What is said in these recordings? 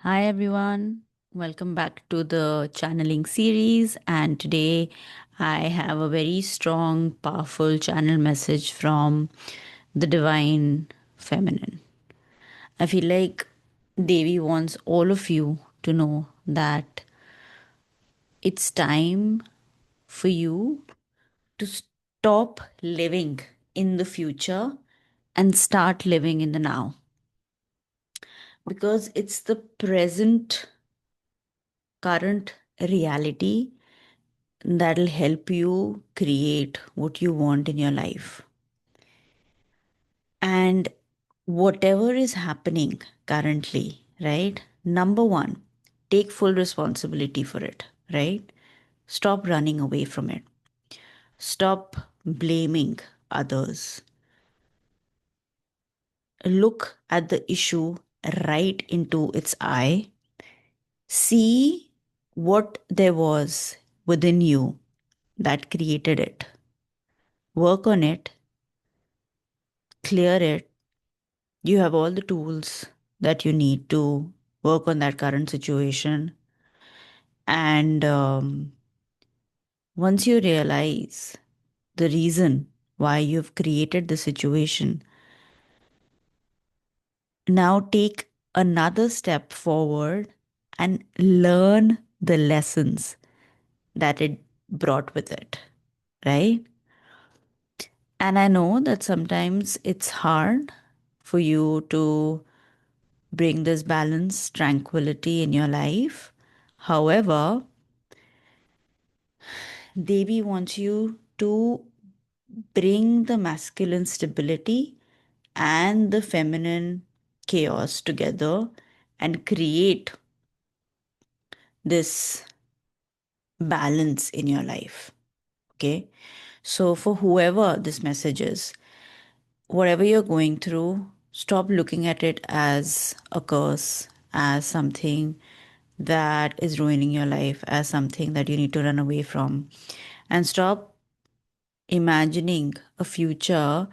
Hi everyone, welcome back to the channeling series. And today I have a very strong, powerful channel message from the divine feminine. I feel like Devi wants all of you to know that it's time for you to stop living in the future and start living in the now, because it's the present, current reality that'll help you create what you want in your life. And whatever is happening currently, right? Number one, take full responsibility for it, right? Stop running away from it. Stop blaming others. Look at the issue right into its eye. See what there was within you that created it. Work on it, clear it. You have all the tools that you need to work on that current situation. And once you realize the reason why you've created the situation, now take another step forward and learn the lessons that it brought with it, right? And I know that sometimes it's hard for you to bring this balance, tranquility in your life. However, Devi wants you to bring the masculine stability and the feminine chaos together and create this balance in your life. Okay. So, for whoever this message is, whatever you're going through, stop looking at it as a curse, as something that is ruining your life, as something that you need to run away from, and stop imagining a future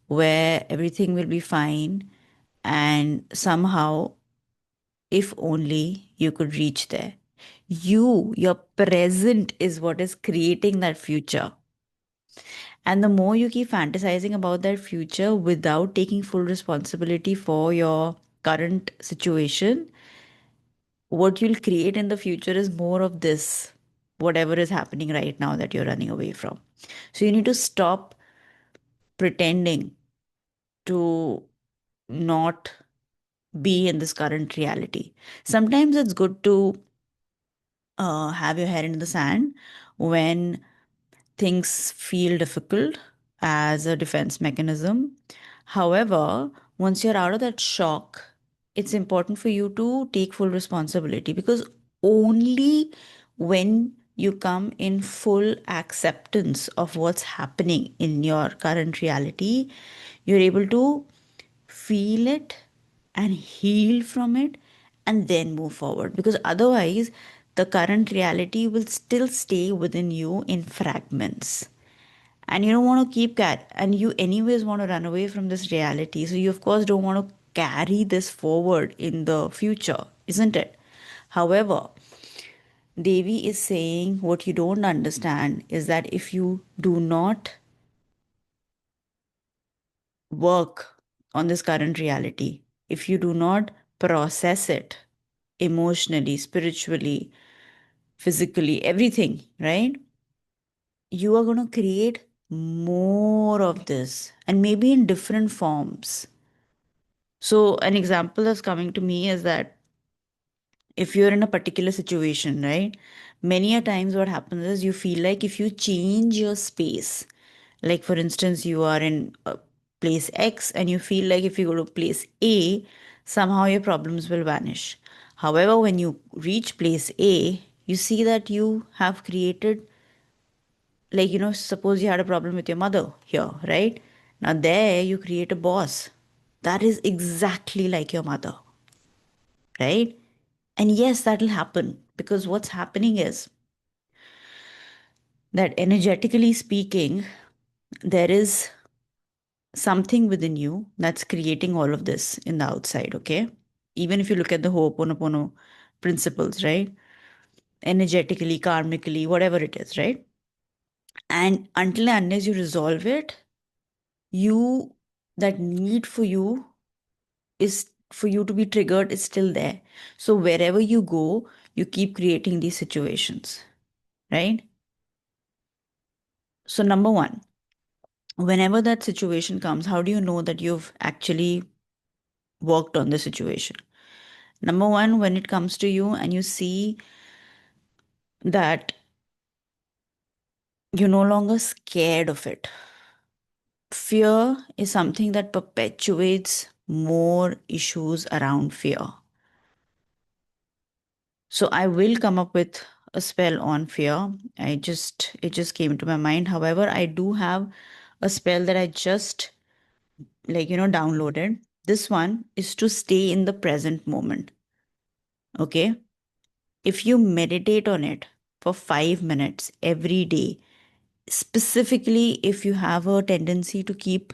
where everything will be fine and somehow, if only you could reach there. Your present is what is creating that future. And the more you keep fantasizing about that future without taking full responsibility for your current situation, what you'll create in the future is more of this, whatever is happening right now that you're running away from. So you need to stop pretending to not be in this current reality. Sometimes it's good to have your head in the sand when things feel difficult as a defense mechanism. However, once you're out of that shock, it's important for you to take full responsibility, because only when you come in full acceptance of what's happening in your current reality, you're able to feel it and heal from it and then move forward, because otherwise the current reality will still stay within you in fragments, and you don't want to keep and you anyways want to run away from this reality, so you of course don't want to carry this forward in the future, isn't it? However, Devi is saying what you don't understand is that if you do not work on this current reality, if you do not process it emotionally, spiritually, physically, everything, right? You are going to create more of this and maybe in different forms. So, an example that's coming to me is that if you're in a particular situation, right? Many a times what happens is you feel like if you change your space, like for instance, you are in place X and you feel like if you go to place A, somehow your problems will vanish. However, when you reach place A, you see that you have created, like, suppose you had a problem with your mother here, right? Now, there you create a boss that is exactly like your mother, right? And yes, that'll happen, because what's happening is that energetically speaking, there is something within you that's creating all of this in the outside, okay? Even if you look at the Ho'oponopono principles, right? Energetically, karmically, whatever it is, right? And until and unless you resolve it, you, that need for you is for you to be triggered is still there. So wherever you go, you keep creating these situations, right? So, number one, whenever that situation comes, how do you know that you've actually worked on the situation? Number one, when it comes to you and you see that you're no longer scared of it. Fear is something that perpetuates more issues around fear. So I will come up with a spell on fear. It just came into my mind. However, I do have a spell that I just downloaded. This one is to stay in the present moment. Okay? If you meditate on it for 5 minutes every day, specifically if you have a tendency to keep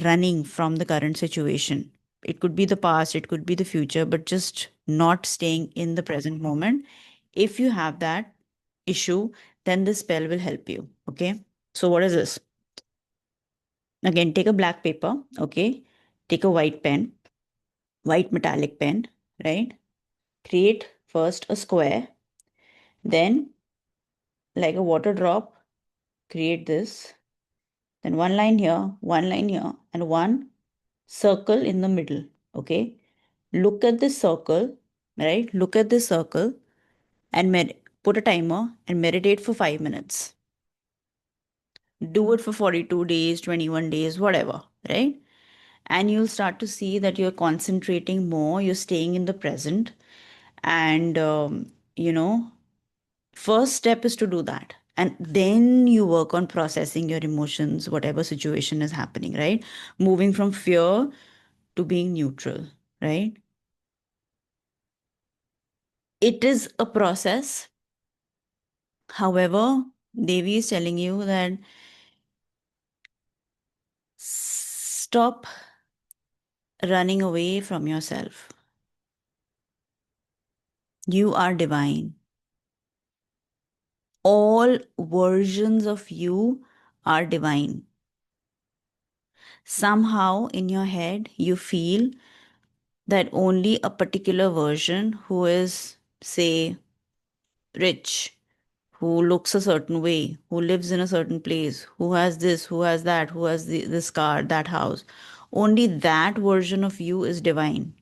running from the current situation. It could be the past, it could be the future, but just not staying in the present moment. If you have that issue, then this spell will help you. Okay. So, what is this? Again, take a black paper. Okay. Take a white pen, white metallic pen, right? Create first a square, then, like a water drop, create this. Then one line here, and one circle in the middle. Okay. Look at this circle, right? Look at this circle and put a timer and meditate for 5 minutes. Do it for 42 days, 21 days, whatever, right? And you'll start to see that you're concentrating more, you're staying in the present. And, first step is to do that. And then you work on processing your emotions, whatever situation is happening, right? Moving from fear to being neutral, right? It is a process. However, Devi is telling you that stop running away from yourself. You are divine. All versions of you are divine. Somehow in your head, you feel that only a particular version who is, say, rich, who looks a certain way, who lives in a certain place, who has this, who has that, who has this car, that house, only that version of you is divine.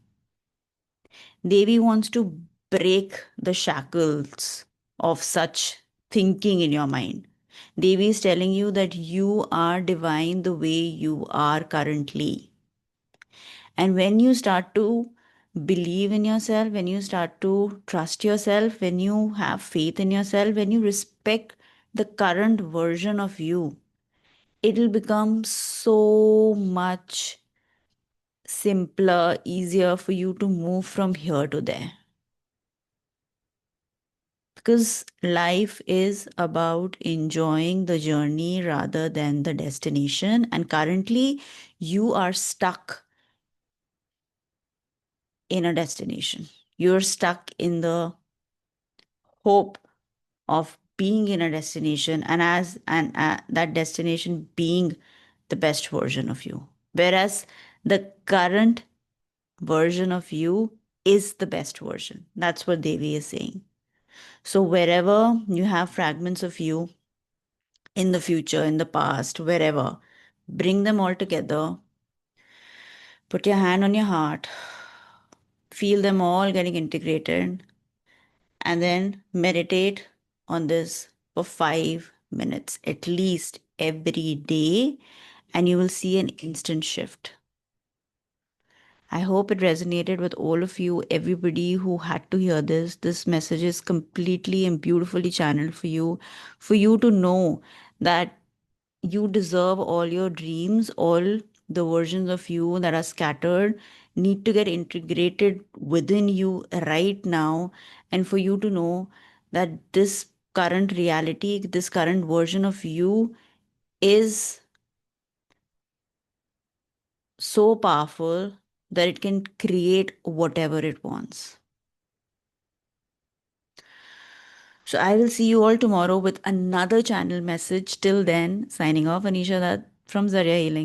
Devi wants to break the shackles of such thinking in your mind. Devi is telling you that you are divine the way you are currently. And when you start to believe in yourself, when you start to trust yourself, when you have faith in yourself, when you respect the current version of you, it'll become so much simpler, easier for you to move from here to there. Because life is about enjoying the journey rather than the destination. And currently, you are stuck in a destination. You're stuck in the hope of being in a destination, and that destination being the best version of you. Whereas the current version of you is the best version. That's what Devi is saying. So, wherever you have fragments of you in the future, in the past, wherever, bring them all together. Put your hand on your heart, feel them all getting integrated, and then meditate on this for 5 minutes at least every day, and you will see an instant shift. I hope it resonated with all of you, everybody who had to hear this. This message is completely and beautifully channeled for you to know that you deserve all your dreams, all the versions of you that are scattered need to get integrated within you right now. And for you to know that this current reality, this current version of you is so powerful that it can create whatever it wants. So I will see you all tomorrow with another channel message. Till then, signing off, Anisha Dutt from Zarya Healing.